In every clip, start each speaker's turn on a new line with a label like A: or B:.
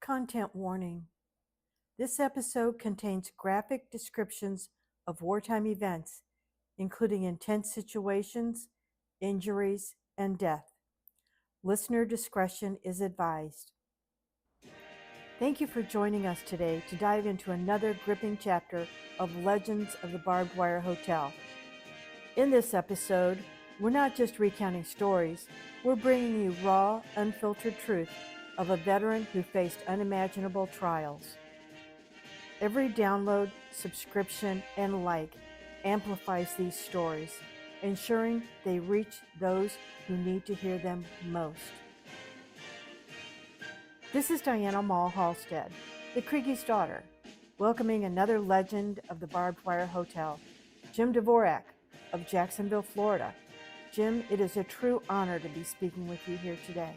A: Content warning. This episode contains graphic descriptions of wartime events, including intense situations, injuries, and death. Listener discretion is advised. Thank you for joining us today to dive into another gripping chapter of Legends of the Barbed Wire Hotel. In this episode, we're not just recounting stories, we're bringing you raw, unfiltered truth of a veteran who faced unimaginable trials. Every download, subscription, and like amplifies these stories, ensuring they reach those who need to hear them most. This is Diana Mall Halstead, the Kriegie's daughter, welcoming another legend of the Barbed Wire Hotel, Jim Dvorak of Jacksonville, Florida. Jim, it is a true honor to be speaking with you here today.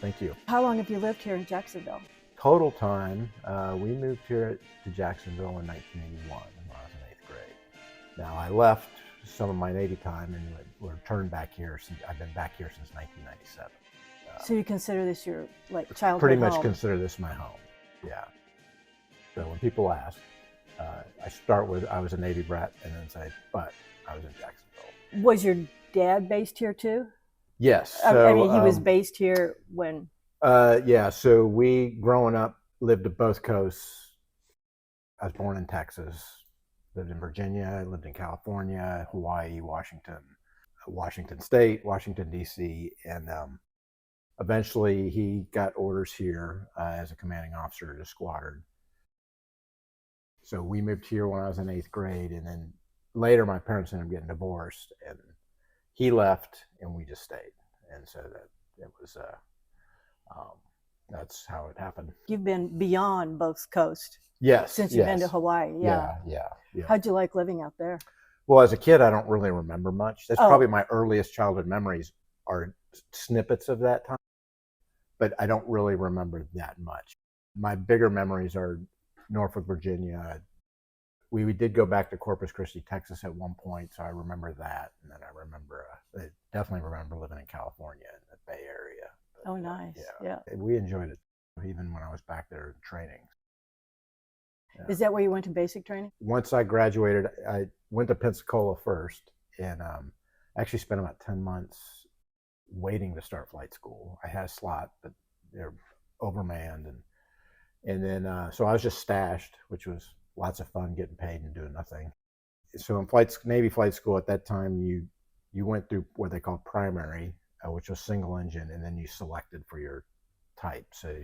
B: Thank you.
A: How long have you lived here in Jacksonville?
B: Total time, we moved here to Jacksonville in 1981 when I was in 8th grade. Now I left some of my Navy time and returned back here. I've been back here since 1997.
A: So you consider this your childhood
B: Pretty much
A: home?
B: Consider this my home, yeah. So when people ask, I start with I was a Navy brat and then say, but I was in Jacksonville.
A: Was your dad based here too?
B: Yes.
A: So, I mean, he was based here when...
B: Yeah, so we, growing up, lived at both coasts. I was born in Texas, lived in Virginia, lived in California, Hawaii, Washington State, Washington, D.C., and eventually he got orders here as a commanding officer at a squadron. So we moved here when I was in 8th grade, and then later my parents ended up getting divorced, and he left, and we just stayed. And so that it was... that's how it happened.
A: You've been beyond both coasts.
B: Yes.
A: Since you've been to Hawaii. Yeah. How'd you like living out there?
B: Well, as a kid, I don't really remember much. That's probably my earliest childhood memories are snippets of that time, but I don't really remember that much. My bigger memories are Norfolk, Virginia. We did go back to Corpus Christi, Texas at one point, so I remember that. And then I definitely remember living in California in the Bay Area.
A: Oh, nice. Yeah.
B: We enjoyed it, even when I was back there training. Yeah.
A: Is that where you went to basic training?
B: Once I graduated, I went to Pensacola first, and actually spent about 10 months waiting to start flight school. I had a slot, but they're overmanned. And then, so I was just stashed, which was lots of fun, getting paid and doing nothing. So in Navy flight school at that time, you went through what they call primary, which was single engine, and then you selected for your type. So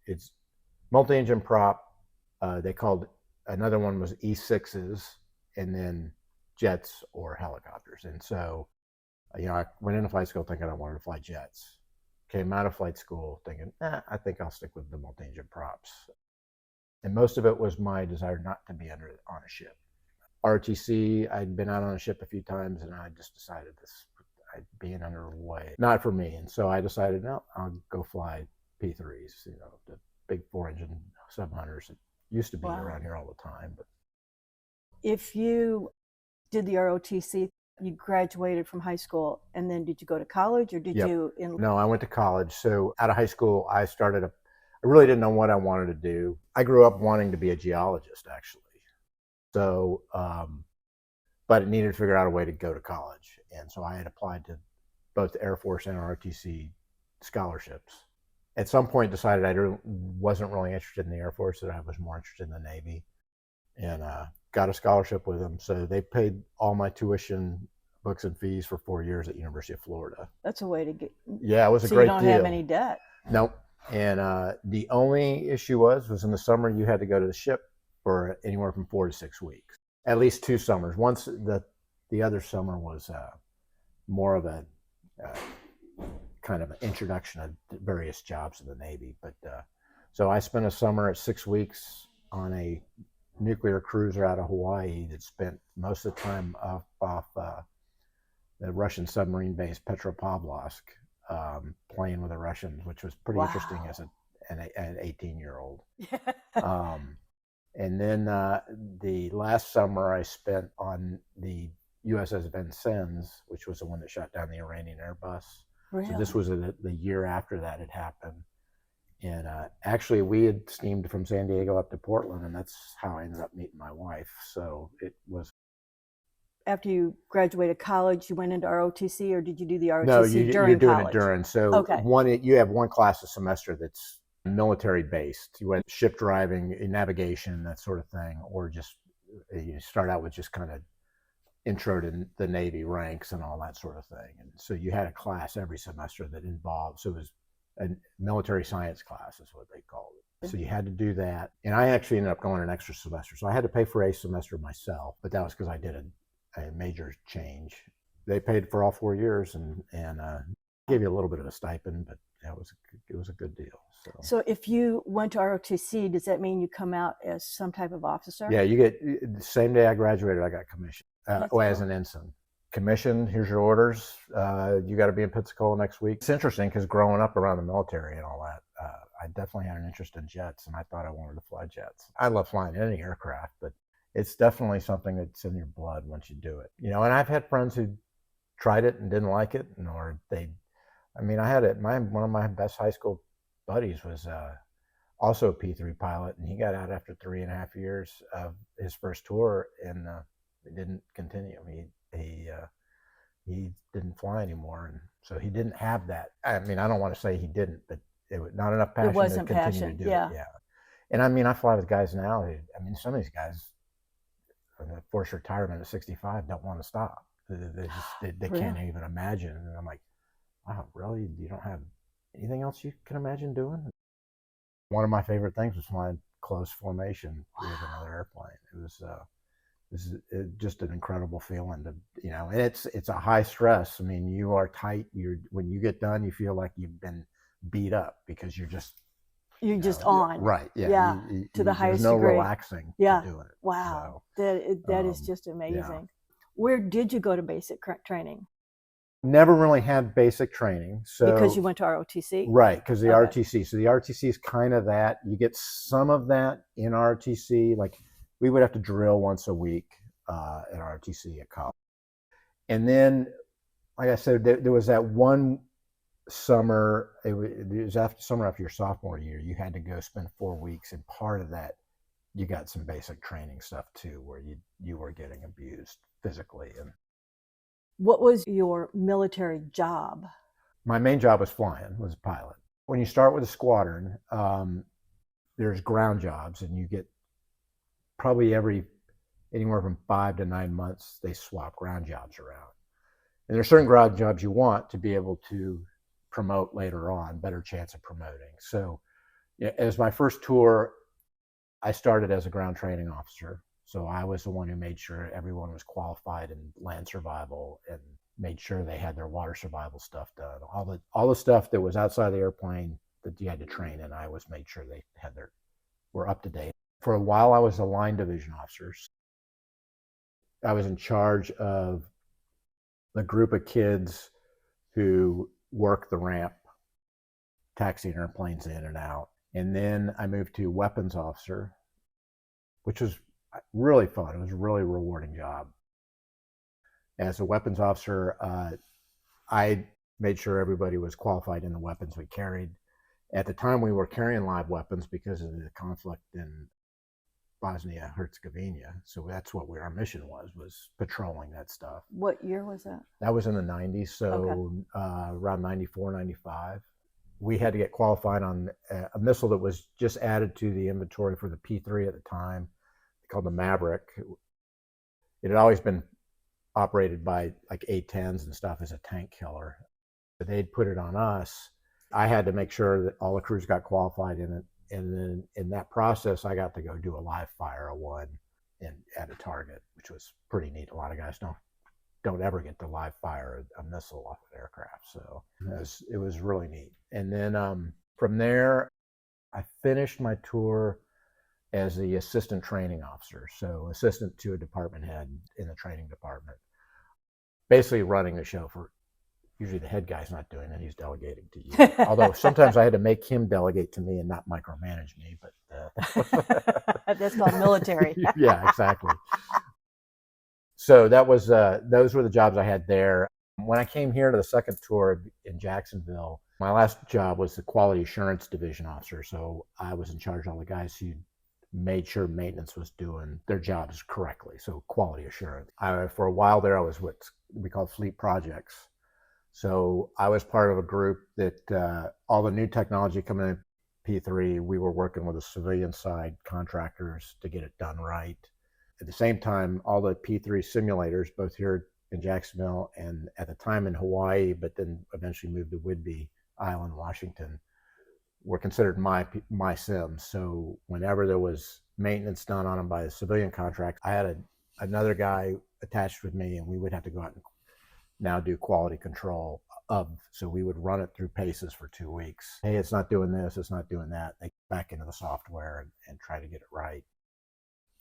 B: it's multi-engine prop. They called, another one was E6s, and then jets or helicopters. And so, I went into flight school thinking I wanted to fly jets. Came out of flight school thinking, I think I'll stick with the multi-engine props. And most of it was my desire not to be on a ship. ROTC, I'd been out on a ship a few times, and I just decided being underway, not for me. And so I decided, no, I'll go fly P3s, the big 4-engine subhunters that used to be around here all the time. But
A: if you did the ROTC, you graduated from high school, and then did you go to college, or did you?
B: No, I went to college. So out of high school, I really didn't know what I wanted to do. I grew up wanting to be a geologist, actually. So, but it needed to figure out a way to go to college. And so I had applied to both the Air Force and ROTC scholarships. At some point decided I wasn't really interested in the Air Force, that I was more interested in the Navy, and got a scholarship with them. So they paid all my tuition, books and fees for 4 years at University of Florida.
A: That's a way to get...
B: Yeah, it was a great deal.
A: So you don't have any debt.
B: Nope. And the only issue was in the summer you had to go to the ship for anywhere from 4 to 6 weeks. At least 2 summers. Once the other summer was more of a kind of an introduction of various jobs in the Navy. But so I spent a summer at 6 weeks on a nuclear cruiser out of Hawaii that spent most of the time off the Russian submarine base Petropavlovsk, playing with the Russians, which was pretty interesting as an 18-year-old. And then the last summer I spent on the USS Vincennes, which was the one that shot down the Iranian Airbus. Really? So this was the year after that had happened. And actually, we had steamed from San Diego up to Portland, and that's how I ended up meeting my wife. So it was.
A: After you graduated college, you went into ROTC, or did you do the ROTC
B: No,
A: during
B: you're doing
A: college?
B: it during. So
A: Okay.
B: you have one class a semester that's military based. You went ship driving, navigation, that sort of thing, or just you start out with just kind of intro to the Navy ranks and all that sort of thing. And so you had a class every semester that involved. So it was a military science class is what they called it. So you had to do that. And I actually ended up going an extra semester. So I had to pay for a semester myself, but that was because I did a major change. They paid for all 4 years and gave you a little bit of a stipend, but it was a good deal.
A: So if you went to ROTC, does that mean you come out as some type of officer?
B: Yeah, you get the same day I graduated, I got commissioned
A: Cool.
B: as an ensign. Commission, here's your orders. You got to be in Pensacola next week. It's interesting because growing up around the military and all that, I definitely had an interest in jets, and I thought I wanted to fly jets. I love flying any aircraft, but it's definitely something that's in your blood once you do it. And I've had friends who tried it and didn't like it, I had it. One of my best high school buddies was also a P3 pilot, and he got out after 3.5 years of his first tour, and it didn't continue. He didn't fly anymore, and so he didn't have that. I don't want to say he didn't, but it was not enough passion to continue to do it. Yeah. And I fly with guys now who, some of these guys, forced retirement at 65, don't want to stop. They can't even imagine. And I'm like, wow, really? You don't have anything else you can imagine doing? One of my favorite things was flying close formation with another airplane. It was just an incredible feeling and it's a high stress. You are tight. When you get done, you feel like you've been beat up because you're just on. Right. Yeah.
A: To the highest
B: degree.
A: There's
B: no relaxing
A: to
B: doing it.
A: Wow. So, that is just amazing. Yeah. Where did you go to basic training?
B: Never really had basic training. So
A: because you went to ROTC?
B: Right, because the ROTC. So the ROTC is kind of that. You get some of that in ROTC. Like we would have to drill once a week at ROTC at college. And then, like I said, there was that one summer, it was summer after your sophomore year, you had to go spend 4 weeks, and part of that, you got some basic training stuff too, where you were getting abused physically. And
A: what was your military job?
B: My main job was flying, was a pilot. When you start with a squadron, there's ground jobs, and you get probably anywhere from 5 to 9 months, they swap ground jobs around. And there's certain ground jobs you want to be able to promote later on, better chance of promoting. So as my first tour, I started as a ground training officer. So I was the one who made sure everyone was qualified in land survival and made sure they had their water survival stuff done. All the stuff that was outside the airplane that you had to train in, I was made sure they were up to date. For a while, I was a line division officer. I was in charge of the group of kids who work the ramp, taxiing airplanes in and out. And then I moved to weapons officer, which was really fun. It was a really rewarding job. As a weapons officer, I made sure everybody was qualified in the weapons we carried. At the time, we were carrying live weapons because of the conflict in Bosnia-Herzegovina. So that's what our mission was patrolling that stuff.
A: What year was that?
B: That was in the 90s, so around 94, 95. We had to get qualified on a missile that was just added to the inventory for the P3 at the time, called the Maverick. It had always been operated by like A-10s and stuff as a tank killer. But they'd put it on us. I had to make sure that all the crews got qualified in it. And then in that process, I got to go do a live fire of one at a target, which was pretty neat. A lot of guys don't ever get to live fire a missile off an aircraft. So it was really neat. And then from there, I finished my tour as the assistant training officer. So assistant to a department head in the training department, basically running the show for. Usually the head guy's not doing it, he's delegating to you. Although sometimes I had to make him delegate to me and not micromanage me, but
A: that's called military.
B: Yeah, exactly. So that was those were the jobs I had there. When I came here to the second tour in Jacksonville, my last job was the quality assurance division officer. So I was in charge of all the guys who made sure maintenance was doing their jobs correctly. So quality assurance. For a while there, I was what we call fleet projects. So I was part of a group that all the new technology coming in P3, we were working with the civilian side contractors to get it done right. At the same time, all the P3 simulators, both here in Jacksonville and at the time in Hawaii, but then eventually moved to Whidbey Island, Washington, were considered my sims. So whenever there was maintenance done on them by a civilian contract, I had another guy attached with me, and we would have to go out and now do quality control of. So we would run it through paces for 2 weeks. Hey, it's not doing this, it's not doing that. They get back into the software and try to get it right.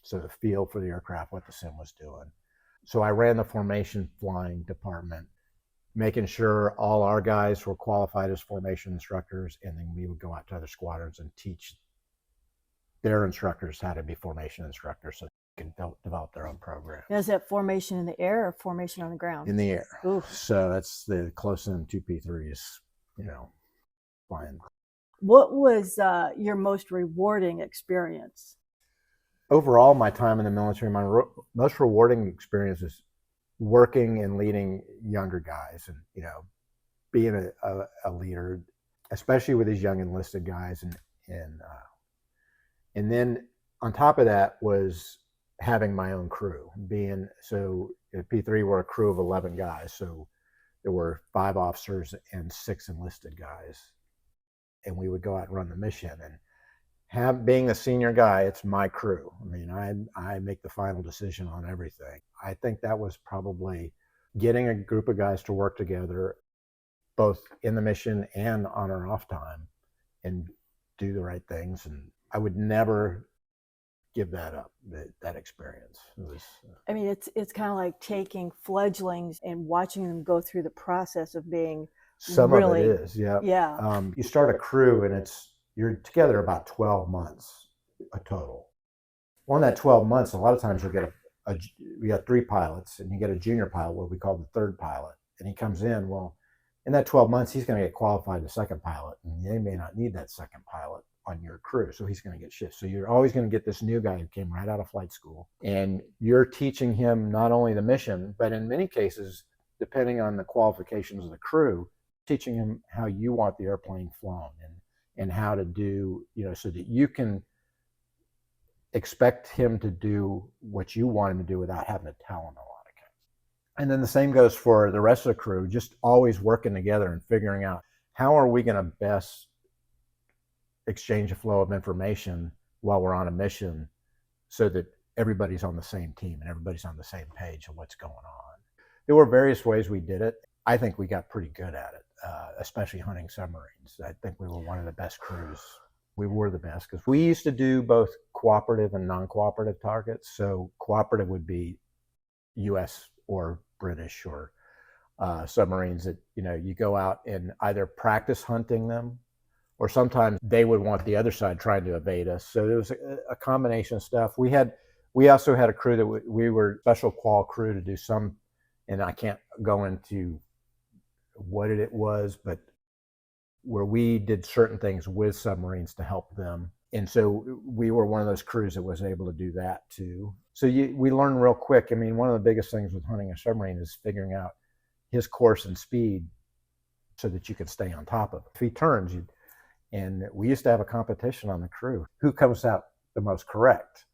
B: So the feel for the aircraft, what the sim was doing. So I ran the formation flying department, making sure all our guys were qualified as formation instructors, and then we would go out to other squadrons and teach their instructors how to be formation instructors so they can develop their own program.
A: Now, is that formation in the air or formation on the ground?
B: In the air.
A: Oof.
B: So that's the close in 2P3s, flying.
A: What was your most rewarding experience?
B: Overall, my time in the military, my most rewarding experience is working and leading younger guys, and being a leader, especially with these young enlisted guys, and then on top of that was having my own crew. So at P3 we're a crew of 11 guys, so there were 5 officers and 6 enlisted guys, and we would go out and run the mission. And being the senior guy, it's my crew. I mean, I make the final decision on everything. I think that was probably getting a group of guys to work together, both in the mission and on our off time, and do the right things. And I would never give that up, that experience. It was,
A: I mean, it's kind of like taking fledglings and watching them go through the process of being
B: some
A: really,
B: of it is, yeah.
A: Yeah.
B: You start a crew and you're together about 12 months a total. On that 12 months, a lot of times you'll get we got 3 pilots, and you get a junior pilot, what we call the third pilot, and he comes in. Well, in that 12 months, he's going to get qualified as second pilot, and they may not need that second pilot on your crew, so he's going to get shifts. So you're always going to get this new guy who came right out of flight school, and you're teaching him not only the mission, but in many cases, depending on the qualifications of the crew, teaching him how you want the airplane flown, and how to do, so that you can expect him to do what you want him to do without having to tell him a lot of things. And then the same goes for the rest of the crew, just always working together and figuring out how are we going to best exchange a flow of information while we're on a mission so that everybody's on the same team and everybody's on the same page of what's going on. There were various ways we did it. I think we got pretty good at it, especially hunting submarines. I think we were one of the best crews. We were the best because we used to do both cooperative and non-cooperative targets. So cooperative would be U.S. or British or submarines that, you go out and either practice hunting them, or sometimes they would want the other side trying to evade us. So there was a combination of stuff. We also had a crew that we were special qual crew to do some, and I can't go into what it was, but where we did certain things with submarines to help them. And so we were one of those crews that was able to do that too. So we learned real quick. I mean, one of the biggest things with hunting a submarine is figuring out his course and speed so that you can stay on top of it. If he turns, and we used to have a competition on the crew, who comes out the most correct,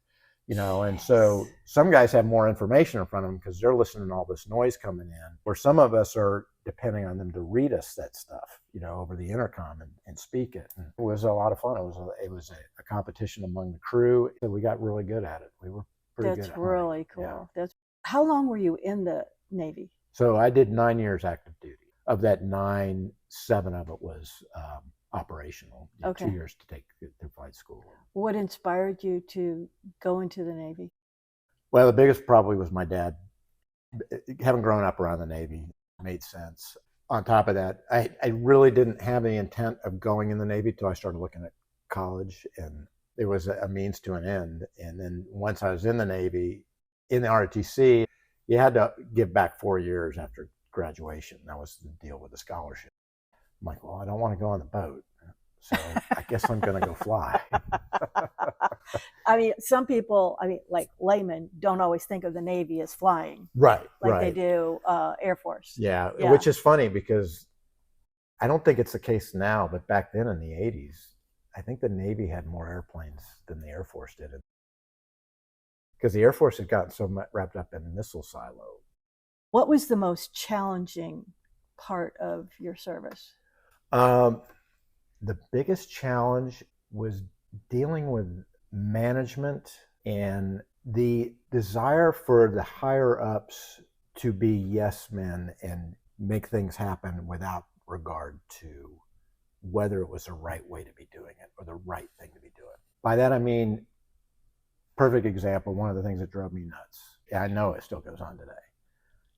B: and so some guys have more information in front of them because they're listening to all this noise coming in, where some of us are depending on them to read us that stuff, over the intercom and speak it. And it was a lot of fun. It was a competition among the crew. So we got really good at it. We were pretty good at it.
A: That's really cool.
B: Yeah.
A: How long were you in the Navy?
B: So I did 9 years active duty. Of that 9, 7 of it was operational.
A: Okay.
B: 2 years to take through flight school.
A: What inspired you to go into the Navy?
B: Well, the biggest probably was my dad. Having grown up around the Navy made sense. On top of that, I really didn't have any intent of going in the Navy until I started looking at college, and there was a means to an end. And then once I was in the Navy, in the ROTC, you had to give back 4 years after graduation. That was the deal with the scholarship. I'm like, well, I don't want to go on the boat, so I guess I'm going to go fly.
C: I mean, some people, like laymen, don't always think of the Navy as flying.
B: Right.
C: Like they do Air Force.
B: Yeah, which is funny because I don't think it's the case now, but back then in the 80s, I think the Navy had more airplanes than the Air Force did. Because the Air Force had gotten so wrapped up in missile silo.
C: What was the most challenging part of your service?
B: The biggest challenge was dealing with management and the desire for the higher ups to be yes men and make things happen without regard to whether it was the right way to be doing it or the right thing to be doing. By that I mean, perfect example, one of the things that drove me nuts, I know it still goes on today.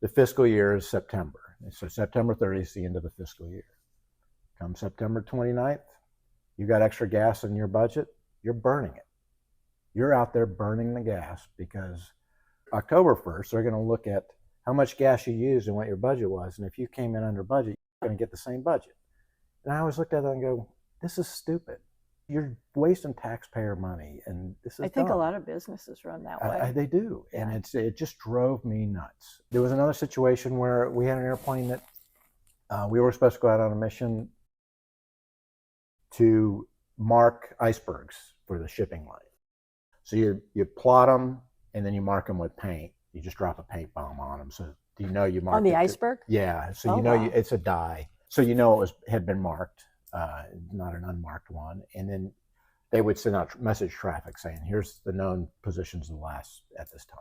B: The fiscal year is September. So September 30th is the end of the fiscal year. Come September 29th, you got extra gas in your budget, you're burning it. You're out there burning the gas because October 1st, they're going to look at how much gas you used and what your budget was. And if you came in under budget, you're going to get the same budget. And I always looked at it and go, this is stupid. You're wasting taxpayer money. And this is
C: I think
B: dumb.
C: A lot of businesses run that way.
B: They do.
C: Yeah.
B: And it just drove me nuts. There was another situation where we had an airplane that we were supposed to go out on a mission to mark icebergs for the shipping line. So you plot them and then you mark them with paint. You just drop a paint bomb on them. So you know you marked
C: on the iceberg?
B: Yeah. So it's a die. So you know it had been marked, not an unmarked one. And then they would send out message traffic saying, here's the known positions of the last at this time.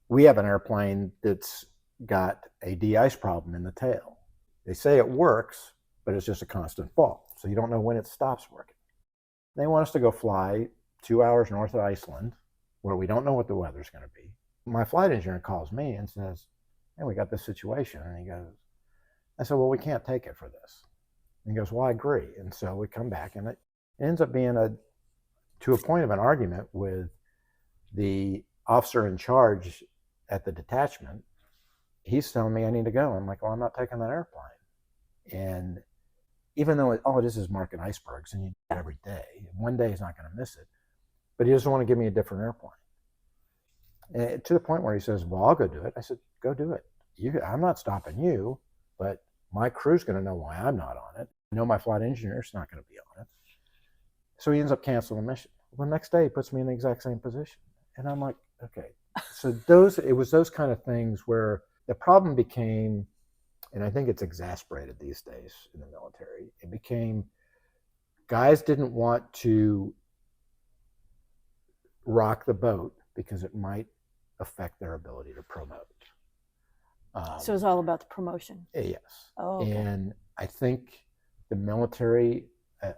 B: We have an airplane that's got a de-ice problem in the tail. They say it works, but it's just a constant fault. So you don't know when it stops working. They want us to go fly 2 hours north of Iceland, where we don't know what the weather's going to be. My flight engineer calls me and says, hey, we got this situation. And I said, well, we can't take it for this. And he goes, well, I agree. And so we come back, and it ends up being to a point of an argument with the officer in charge at the detachment. He's telling me I need to go. I'm like, well, I'm not taking that airplane. And even though all it is marking icebergs, and you do it every day, one day he's not going to miss it, but he doesn't want to give me a different airplane. And to the point where he says, well, I'll go do it. I said, go do it. I'm not stopping you, but my crew's going to know why I'm not on it. I know my flight engineer's not going to be on it. So he ends up canceling the mission. Well, the next day he puts me in the exact same position. And I'm like, okay. So it was those kind of things where the problem became, and I think it's exasperated these days in the military, it became guys didn't want to rock the boat because it might affect their ability to promote.
C: So it's all about the promotion.
B: Yes.
C: Oh, okay.
B: And I think the military,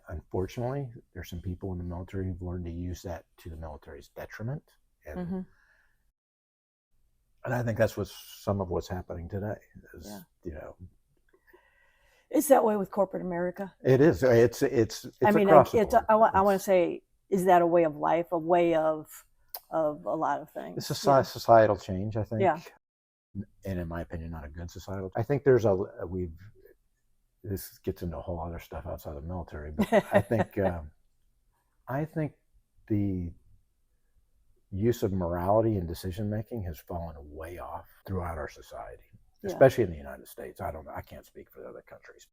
B: unfortunately, there's some people in the military who've learned to use that to the military's detriment. And and I think that's some of what's happening today.
C: It's that way with corporate America.
B: It is. It's
C: I mean,
B: across the board.
C: I want to say, is that a way of life, a way of a lot of things?
B: It's a societal change, I think.
C: Yeah.
B: And in my opinion, not a good societal. I think this gets into a whole other stuff outside the military, but I think the use of morality in decision making has fallen way off throughout our society, especially in the United States. I can't speak for the other countries.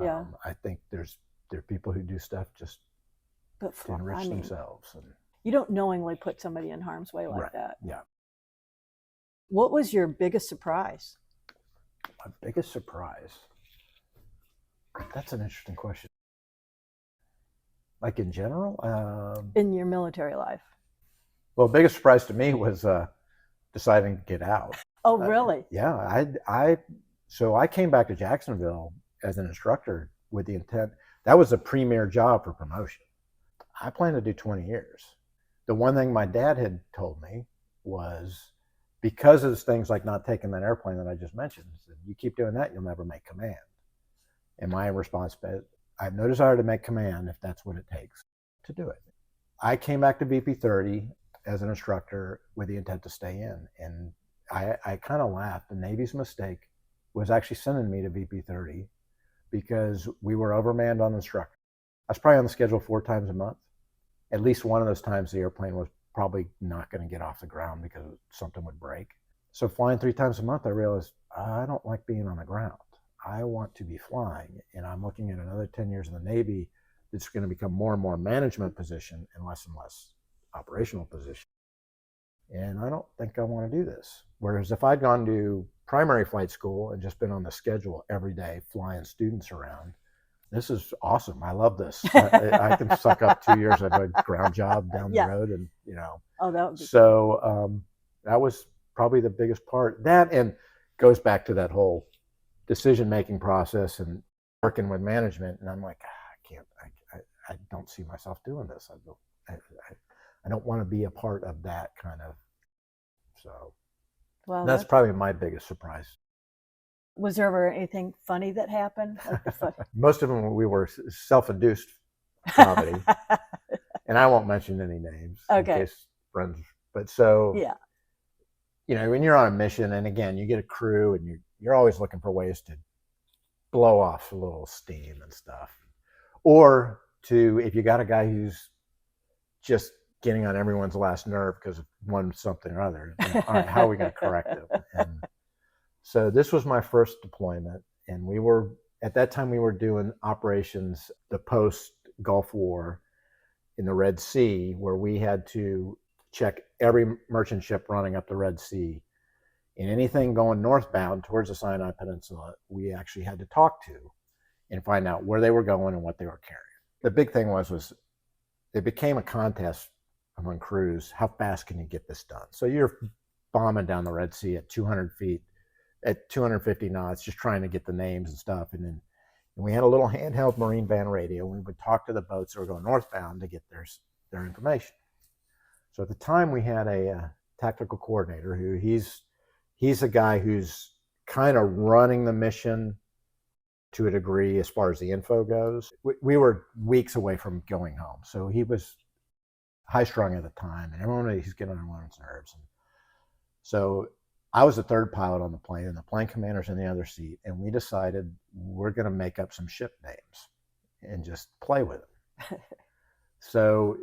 C: Yeah.
B: I think there are people who do stuff just to enrich themselves. And
C: you don't knowingly put somebody in harm's way like that.
B: Yeah.
C: What was your biggest surprise?
B: My biggest surprise? That's an interesting question. Like in general?
C: In your military life?
B: Well, the biggest surprise to me was deciding to get out.
C: Oh, really?
B: Yeah. So I came back to Jacksonville as an instructor with the intent, that was a premier job for promotion. I planned to do 20 years. The one thing my dad had told me was, because of things like not taking that airplane that I just mentioned, you keep doing that, you'll never make command. And my response, I have no desire to make command if that's what it takes to do it. I came back to VP 30 as an instructor with the intent to stay in. And I kind of laughed. The Navy's mistake was actually sending me to VP30 because we were overmanned on instructor. I was probably on the schedule 4 times a month. At least one of those times the airplane was probably not going to get off the ground because something would break. So flying 3 times a month, I realized I don't like being on the ground. I want to be flying, and I'm looking at another 10 years in the Navy that's going to become more and more management position and less operational position. And I don't think I want to do this. Whereas if I'd gone to primary flight school and just been on the schedule every day, flying students around, this is awesome. I love this. I can suck up 2 years of a ground job down the road, and
C: Oh, that would be
B: so that was probably the biggest part. That, and goes back to that whole decision-making process and working with management. And I'm like, I can't. I don't see myself doing this. I don't want to be a part of that kind of. So
C: well.
B: that's probably my biggest surprise.
C: Was there ever anything funny that happened?
B: Most of them we were self-induced comedy, and I won't mention any names in case friends. But so when you're on a mission, and again, you get a crew, and you're always looking for ways to blow off a little steam and stuff, or if you got a guy who's just getting on everyone's last nerve because of one something or other, all right, how are we going to correct it? And so this was my first deployment, and at that time we were doing operations the post Gulf War in the Red Sea, where we had to check every merchant ship running up the Red Sea, and anything going northbound towards the Sinai Peninsula, we actually had to talk to and find out where they were going and what they were carrying. The big thing was it became a contest among crews. How fast can you get this done? So you're bombing down the Red Sea at 200 feet, at 250 knots, just trying to get the names and stuff. And we had a little handheld marine band radio. We would talk to the boats that were going northbound to get their information. So at the time we had a tactical coordinator who he's a guy who's kind of running the mission to a degree as far as the info goes. We were weeks away from going home. So he was high strung at the time, and everyone, he's getting on everyone's nerves. And so I was the third pilot on the plane, and the plane commander's in the other seat, and we decided we're going to make up some ship names and just play with them. So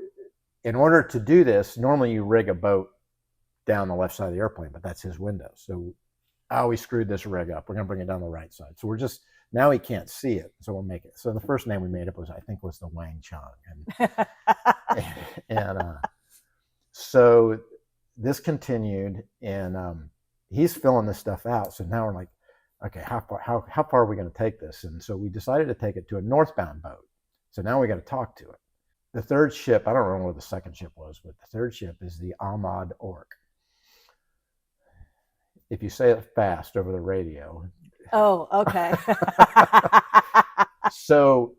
B: in order to do this, normally you rig a boat down the left side of the airplane, but that's his window. So we screwed this rig up. We're going to bring it down the right side. So now he can't see it, so we'll make it. So the first name we made up was the Wang Chung. And so this continued, and he's filling this stuff out. So now we're like, okay, how far are we going to take this? And so we decided to take it to a northbound boat. So now we got to talk to it. The third ship, I don't remember what the second ship was, but the third ship is the Ahmad Ork. If you say it fast over the radio.
C: Oh, okay.
B: So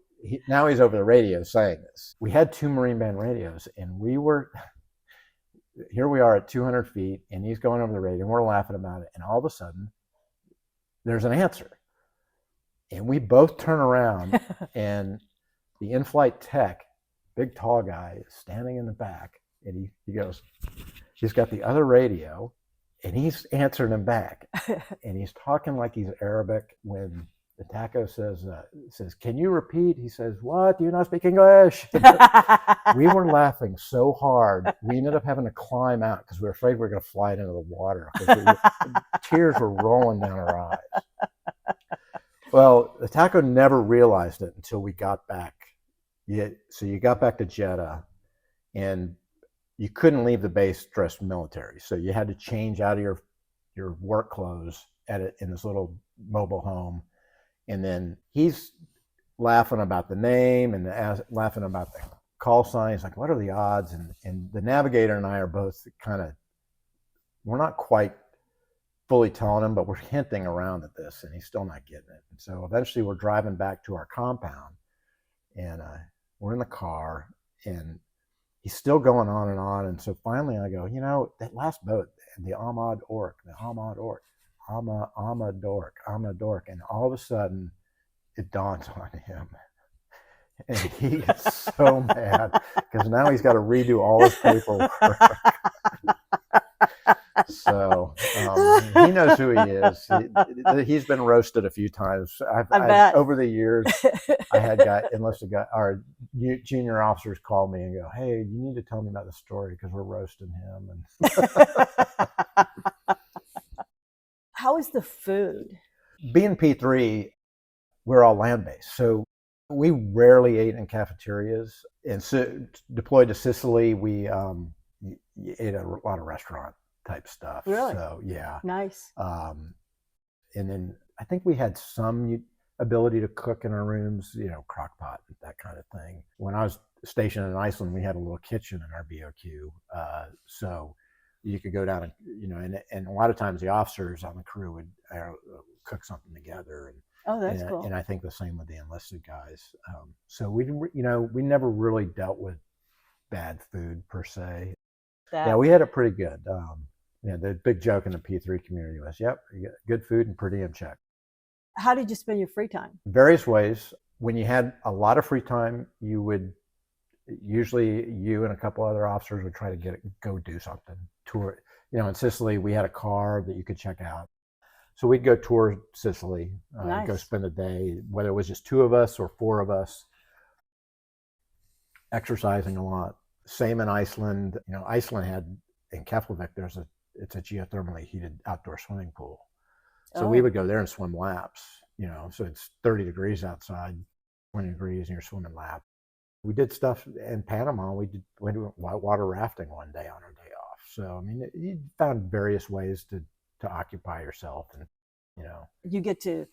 B: now he's over the radio saying this. We had 2 Marine Band radios, and here we are at 200 feet, and he's going over the radio, and we're laughing about it. And all of a sudden, there's an answer. And we both turn around, and the in-flight tech, big tall guy, is standing in the back, and he goes, he's got the other radio, and he's answering him back. And he's talking like he's Arabic. When the TACO says, can you repeat? He says, what? Do you not speak English? We were laughing so hard, we ended up having to climb out because we were afraid we were going to fly it into the water. Tears were rolling down our eyes. Well, the TACO never realized it until we got back. So you got back to Jeddah, and you couldn't leave the base dressed military. So you had to change out of your work clothes in this little mobile home. And then he's laughing about the name and laughing about the call sign. He's like, what are the odds? And the navigator and I are both we're not quite fully telling him, but we're hinting around at this, and he's still not getting it. And so eventually we're driving back to our compound, and we're in the car, and he's still going on and on. And so finally I go, that last boat, the Ahmad Ork, Ahmad Ork. And all of a sudden it dawns on him. And he gets so mad because now he's got to redo all his paperwork. So he knows who he is. He's been roasted a few times.
C: I bet.
B: Over the years, I had enlisted guy, our junior officers call me and go, "Hey, you need to tell me about the story because we're roasting him." And
C: How is the food?
B: being P3, we're all land-based, so we rarely ate in cafeterias. And so deployed to Sicily, we ate a lot of restaurant type stuff.
C: Really?
B: So yeah.
C: Nice.
B: And then I think we had some ability to cook in our rooms, crock pot, that kind of thing. When I was stationed in Iceland, we had a little kitchen in our BOQ. So you could go down and a lot of times the officers on the crew would cook something together.
C: Oh, that's cool.
B: And I think the same with the enlisted guys. So we never really dealt with bad food per se. Yeah, we had it pretty good. The big joke in the P3 community was, "Yep, you get good food and per diem check."
C: How did you spend your free time?
B: Various ways. When you had a lot of free time, usually you and a couple other officers would try to go do something. Tour. In Sicily, we had a car that you could check out. So we'd go tour Sicily,
C: Nice.
B: Go spend a day, whether it was just 2 of us or 4 of us, exercising a lot. Same in Iceland. Iceland had, in Keflavik, it's a geothermally heated outdoor swimming pool. So we would go there and swim laps, so it's 30 degrees outside, 20 degrees, and you're swimming laps. We did stuff in Panama. We went water rafting one day on our day off. So, you found various ways to occupy yourself, and
C: you get to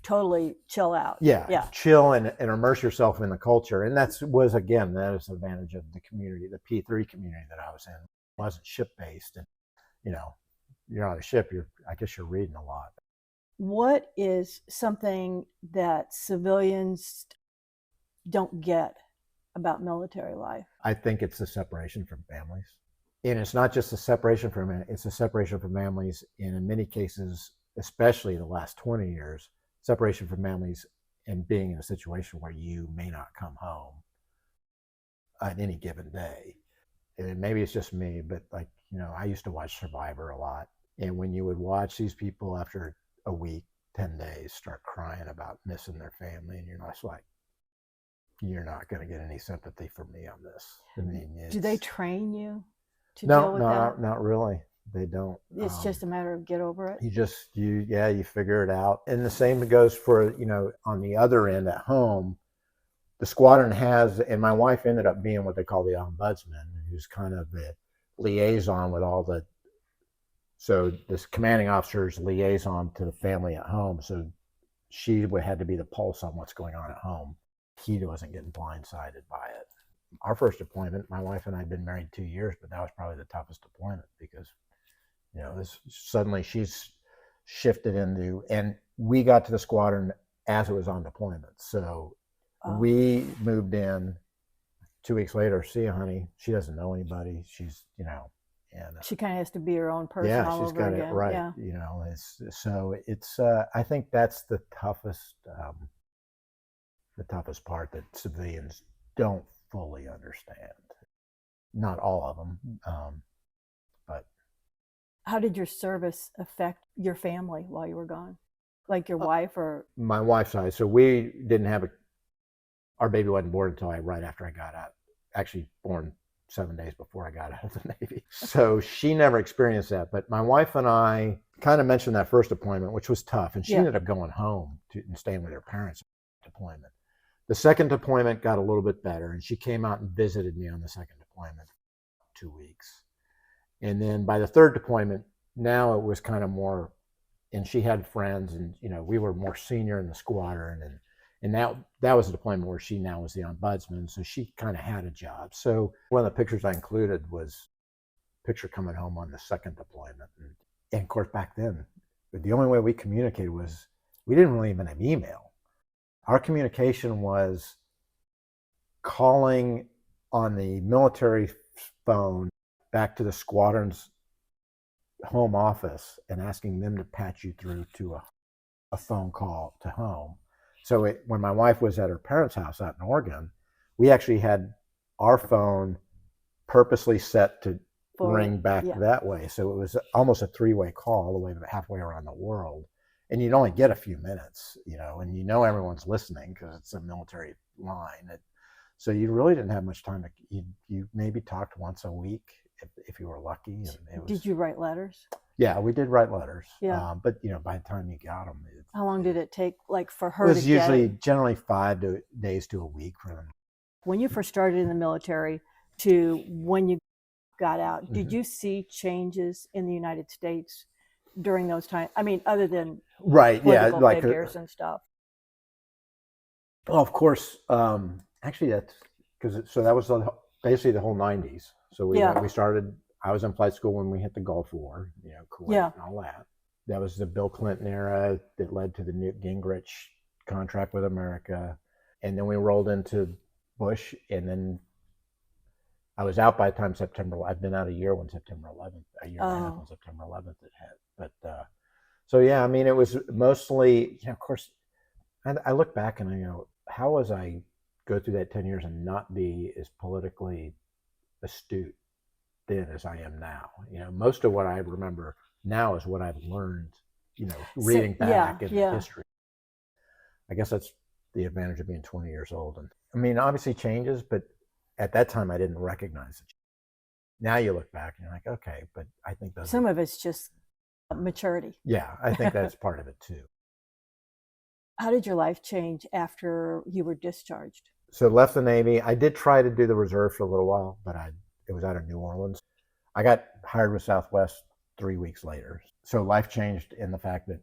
C: totally chill out.
B: Yeah. Chill and immerse yourself in the culture. And that is the advantage of the community, the P3 community that I was in. It wasn't ship based, and you're on a ship, I guess you're reading a lot.
C: What is something that civilians don't get about military life?
B: I think it's the separation from families. And it's not just the separation it's a separation from families, and in many cases, especially the last 20 years, separation from families and being in a situation where you may not come home on any given day. And maybe it's just me, but I used to watch Survivor a lot. And when you would watch these people after a week, 10 days, start crying about missing their family, and you're like, you're not going to get any sympathy from me on this.
C: Do they train you to
B: No,
C: deal with that?
B: not really. They don't.
C: It's just a matter of get over it.
B: You figure it out. And the same goes for, on the other end at home, the squadron has, and my wife ended up being what they call the ombudsman, who's kind of the liaison with so this commanding officer's liaison to the family at home. So she had to be the pulse on what's going on at home. He wasn't getting blindsided by it. Our first deployment, my wife and I had been married 2 years, but that was probably the toughest deployment because, suddenly she's shifted into, and we got to the squadron as it was on deployment. So we moved in 2 weeks later. See you, honey. She doesn't know anybody. She's, and
C: she kind of has to be her own person all
B: she's
C: over
B: got
C: again.
B: it right.
C: Yeah.
B: It's I think that's the toughest part that civilians don't fully understand. Not all of them, but.
C: How did your service affect your family while you were gone? Like your wife or?
B: My wife's side. So we didn't have our baby wasn't born until right after I got out. Actually born 7 days before I got out of the Navy. So she never experienced that. But my wife and I kind of mentioned that first deployment, which was tough. And she ended up going home and staying with her parents deployment. The second deployment got a little bit better, and she came out and visited me on the second deployment, 2 weeks. And then by the third deployment, now it was kind of more, and she had friends, and we were more senior in the squadron, and that was a deployment where she now was the ombudsman, so she kind of had a job. So one of the pictures I included was a picture coming home on the second deployment. And of course, back then, the only way we communicated was we didn't really even have email. Our communication was calling on the military phone back to the squadron's home office and asking them to patch you through to a phone call to home. So when my wife was at her parents' house out in Oregon, we actually had our phone purposely set ring back
C: yeah.
B: that way. So it was almost a three-way call all the way halfway around the world. And you'd only get a few minutes, and everyone's listening because it's a military line. So you really didn't have much time. You maybe talked once a week if you were lucky. And
C: Did you write letters?
B: Yeah, we did write letters.
C: Yeah.
B: But by the time you got them,
C: How long did it take, like, for her
B: it
C: to
B: was
C: get
B: usually
C: it?
B: generally 5 days to a week for them.
C: When you first started in the military to when you got out, did
B: Mhm.
C: you see changes in the United States during those times? I mean, other than
B: Right. Yeah.
C: political
B: Like,
C: figures and stuff.
B: well, of course. Actually, that's because that was basically the whole '90s. So we started. I was in flight school when we hit the Gulf War, Kuwait and all that. That was the Bill Clinton era that led to the Newt Gingrich contract with America, and then we rolled into Bush, and then I was out by the time September. I've been out a year when September 11th, a year and a half when September 11th it hit. But so yeah, I mean, it was mostly, of course. I look back and I go, how was I go through that 10 years and not be as politically astute then as I am now? Most of what I remember now is what I've learned, reading back in history. I guess that's the advantage of being 20 years old. And I mean, obviously changes, but at that time I didn't recognize it. Now you look back and you're like, okay, but I think
C: some of it's just maturity.
B: Yeah, I think that's part of it too.
C: How did your life change after you were discharged?
B: So left the Navy. I did try to do the reserve for a little while, but it was out of New Orleans. I got hired with Southwest 3 weeks later. So life changed in the fact that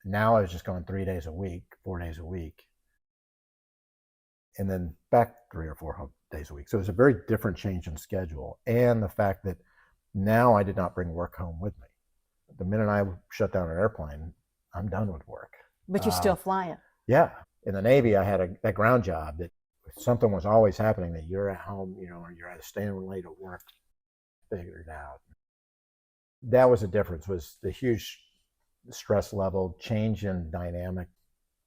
B: now I was just going 3 days a week, 4 days a week, and then back 3 or 4 days a week. So it was a very different change in schedule. And the fact that now I did not bring work home with me. The minute I shut down an airplane, I'm done with work.
C: But you're still flying.
B: Yeah. In the Navy, I had that ground job that something was always happening, that you're at home, or you're staying late at work, figured it out. That was the difference, was the huge stress level, change in dynamic.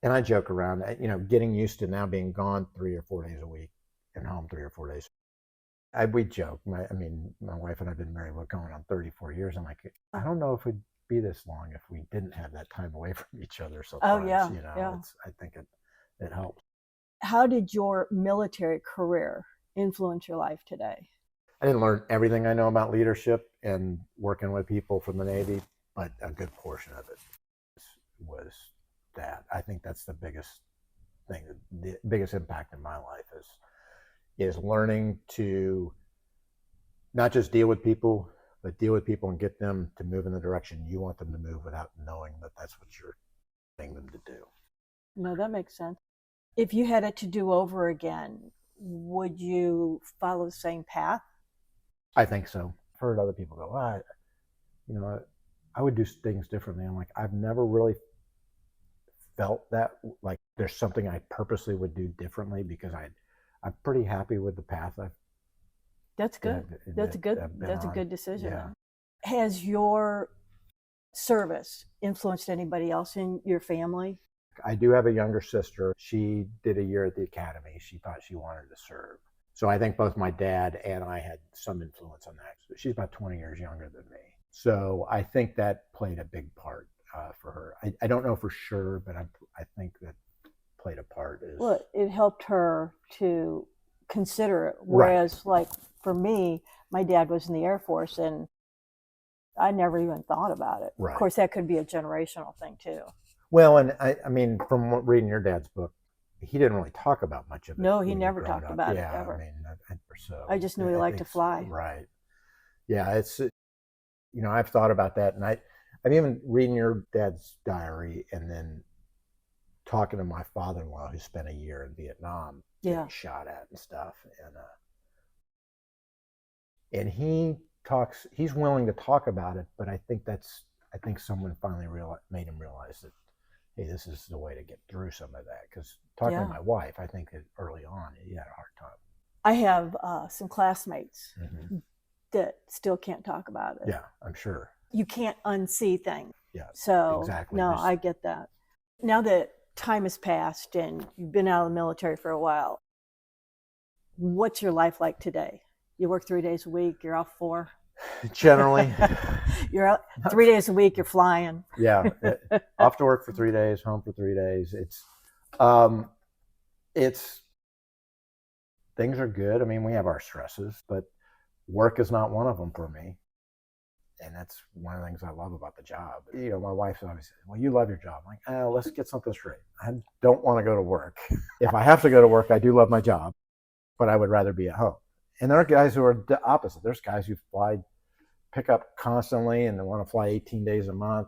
B: And I joke around, getting used to now being gone 3 or 4 days a week and home 3 or 4 days. We joke. My wife and I have been married, we're going on 34 years. I'm like, I don't know if we'd be this long if we didn't have that time away from each other. So I think it helps.
C: How did your military career influence your life today?
B: I didn't learn everything I know about leadership and working with people from the Navy, but a good portion of it was that. I think that's the biggest thing, the biggest impact in my life is learning to not just deal with people, but deal with people and get them to move in the direction you want them to move without knowing that that's what you're getting them to do.
C: No, that makes sense. If you had it to do over again, would you follow the same path?
B: I think so. I've heard other people go, I would do things differently. I'm like, I've never really felt that, like there's something I purposely would do differently, because I'm pretty happy with the path I've.
C: That's good. That's a good decision.
B: Yeah.
C: Has your service influenced anybody else in your family?
B: I do have a younger sister. She did a year at the academy. She thought she wanted to serve. So I think both my dad and I had some influence on that. She's about 20 years younger than me. So I think that played a big part for her. I don't know for sure, but I think that played a part.
C: Well, it helped her to consider it. Whereas, like for me, my dad was in the Air Force and I never even thought about it.
B: Right.
C: Of course, that could be a generational thing too.
B: Well, and I mean, from reading your dad's book, he didn't really talk about much of it.
C: No, he never talked about it ever.
B: I mean,
C: I just knew he liked to fly.
B: Right. Yeah, it's, I've thought about that, and I'm even reading your dad's diary and then talking to my father-in-law who spent a year in Vietnam getting shot at and stuff, and he's willing to talk about it, but I think someone finally made him realize that, hey, this is the way to get through some of that. Because talking to my wife, I think that early on he had a hard time.
C: I have some classmates that still can't talk about it.
B: Yeah, I'm sure.
C: You can't unsee things.
B: Yeah,
C: so
B: exactly.
C: No, I get that. Now that time has passed and you've been out of the military for a while, what's your life like today? You work 3 days a week, you're off 4?
B: Generally,
C: You're out 3 days a week. You're flying.
B: yeah. Off to work for 3 days, home for 3 days. It's things are good. I mean, we have our stresses, but work is not one of them for me. And that's one of the things I love about the job. You know, my wife's always said, well, you love your job. I'm like, oh, let's get something straight. I don't want to go to work. If I have to go to work, I do love my job, but I would rather be at home. And there are guys who are the opposite. There's guys who pick up constantly and they want to fly 18 days a month.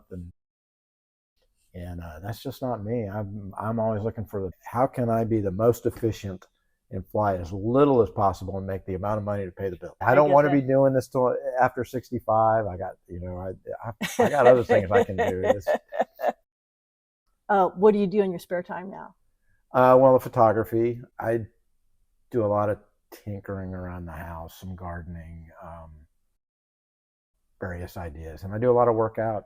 B: And that's just not me. I'm always looking for how can I be the most efficient and fly as little as possible and make the amount of money to pay the bill. I don't want to be doing this till after 65. I got, I got other things I can do.
C: What do you do in your spare time now?
B: Well, the photography. I do a lot of tinkering around the house, some gardening, various ideas. And I do a lot of workout,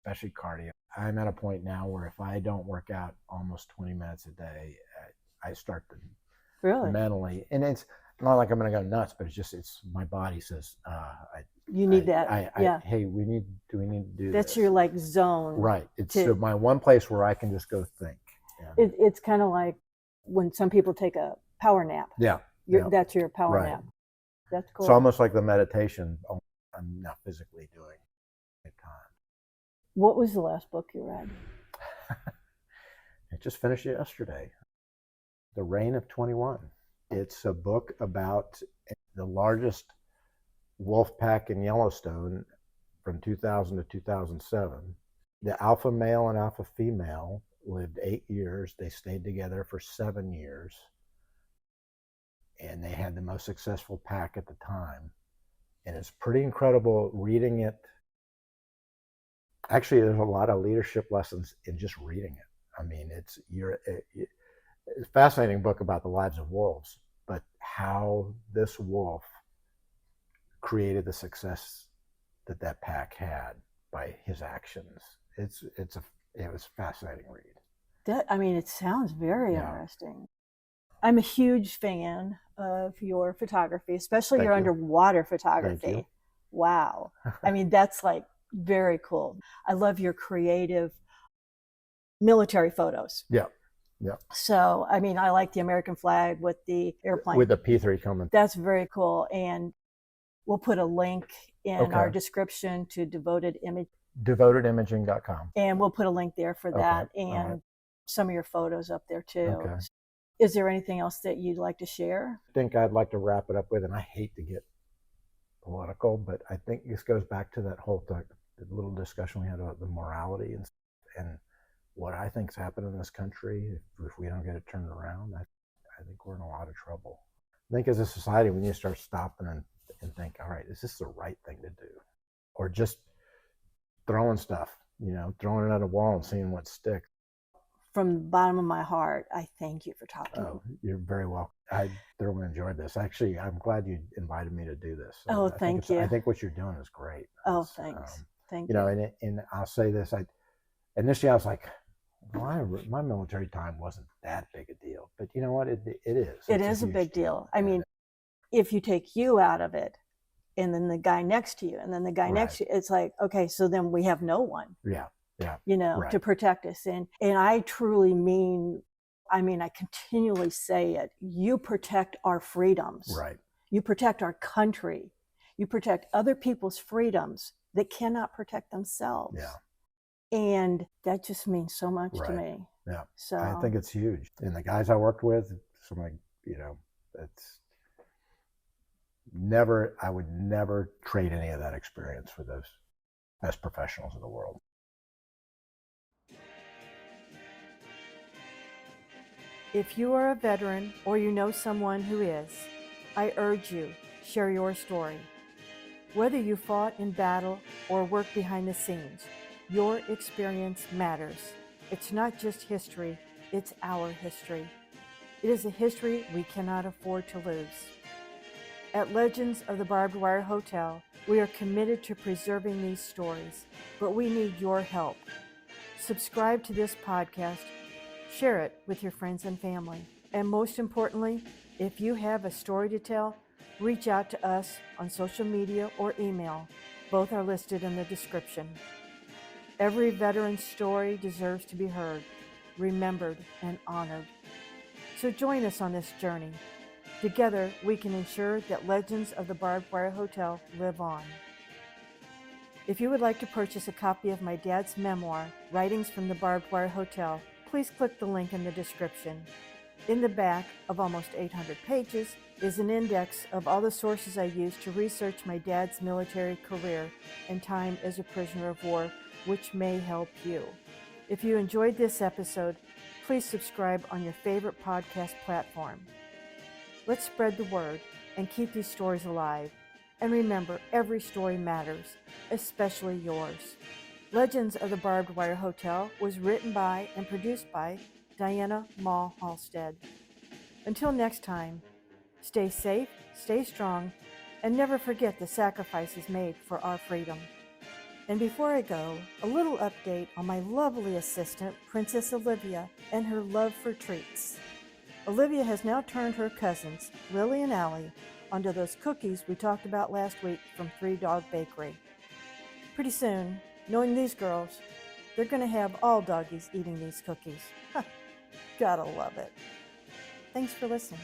B: especially cardio. I'm at a point now where if I don't work out almost 20 minutes a day, I start to mentally, and it's not like I'm going to go nuts, but it's my body says,
C: you need that.
B: Hey, do we need to do
C: that's
B: this?
C: Your like zone.
B: Right. It's my one place where I can just go think.
C: It's kind of like when some people take a power nap.
B: Yeah.
C: That's your power nap. That's cool.
B: It's almost like the meditation I'm not physically doing at times.
C: What was the last book you read?
B: I just finished it yesterday. The Reign of 21. It's a book about the largest wolf pack in Yellowstone from 2000 to 2007. The alpha male and alpha female lived 8 years. They stayed together for 7 years. And they had the most successful pack at the time. And it's pretty incredible reading it. Actually, there's a lot of leadership lessons in just reading it. I mean, it's a fascinating book about the lives of wolves, but how this wolf created the success that pack had by his actions. It was a fascinating read.
C: It sounds very interesting. I'm a huge fan of your photography, especially your underwater photography.
B: Thank you.
C: Wow. That's like very cool. I love your creative military photos.
B: Yeah. Yeah.
C: So, I like the American flag with the airplane.
B: With the P3 coming.
C: That's very cool. And we'll put a link in our description to
B: devotedimaging.com.
C: And we'll put a link there for that and some of your photos up there too. Okay. Is there anything else that you'd like to share?
B: I think I'd like to wrap it up with, and I hate to get political, but I think this goes back to that whole the little discussion we had about the morality and what I think's happened in this country. If we don't get it turned around, I think we're in a lot of trouble. I think as a society, we need to start stopping and think, all right, is this the right thing to do? Or just throwing stuff, throwing it at a wall and seeing what sticks.
C: From the bottom of my heart, I thank you for talking.
B: Oh, you're very welcome. I thoroughly enjoyed this. Actually, I'm glad you invited me to do this.
C: Thank you.
B: I think what you're doing is great.
C: Oh, thanks. Thank you.
B: And I'll say this. Initially I was like, my military time wasn't that big a deal. But you know what? It is.
C: It is a big deal. If you take you out of it, and then the guy next to you, and then the guy next to you, it's like, okay, so then we have no one.
B: Yeah.
C: To protect us. And I truly mean, I continually say it. You protect our freedoms.
B: Right.
C: You protect our country. You protect other people's freedoms that cannot protect themselves.
B: Yeah.
C: And that just means so much to me.
B: Yeah.
C: So
B: I think it's huge. And the guys I worked with, I would never trade any of that experience for those best professionals in the world.
A: If you are a veteran or you know someone who is, I urge you, share your story. Whether you fought in battle or worked behind the scenes, your experience matters. It's not just history, it's our history. It is a history we cannot afford to lose. At Legends of the Barbed Wire Hotel, we are committed to preserving these stories, but we need your help. Subscribe to this podcast, share it with your friends and family, and most importantly, if you have a story to tell, reach out to us on social media or email. Both are listed in the description. Every veteran's story deserves to be heard, remembered, and honored. So join us on this journey. Together, we can ensure that legends of the Barbed Wire Hotel live on. If you would like to purchase a copy of my dad's memoir, Writings from the Barbed Wire Hotel, please click the link in the description. In the back of almost 800 pages is an index of all the sources I used to research my dad's military career and time as a prisoner of war, which may help you. If you enjoyed this episode, please subscribe on your favorite podcast platform. Let's spread the word and keep these stories alive. And remember, every story matters, especially yours. Legends of the Barbed Wire Hotel was written by and produced by Diana Mall Halstead. Until next time, stay safe, stay strong, and never forget the sacrifices made for our freedom. And before I go, a little update on my lovely assistant, Princess Olivia, and her love for treats. Olivia has now turned her cousins, Lily and Allie, onto those cookies we talked about last week from Three Dog Bakery. Pretty soon, knowing these girls, they're going to have all doggies eating these cookies. Gotta love it. Thanks for listening.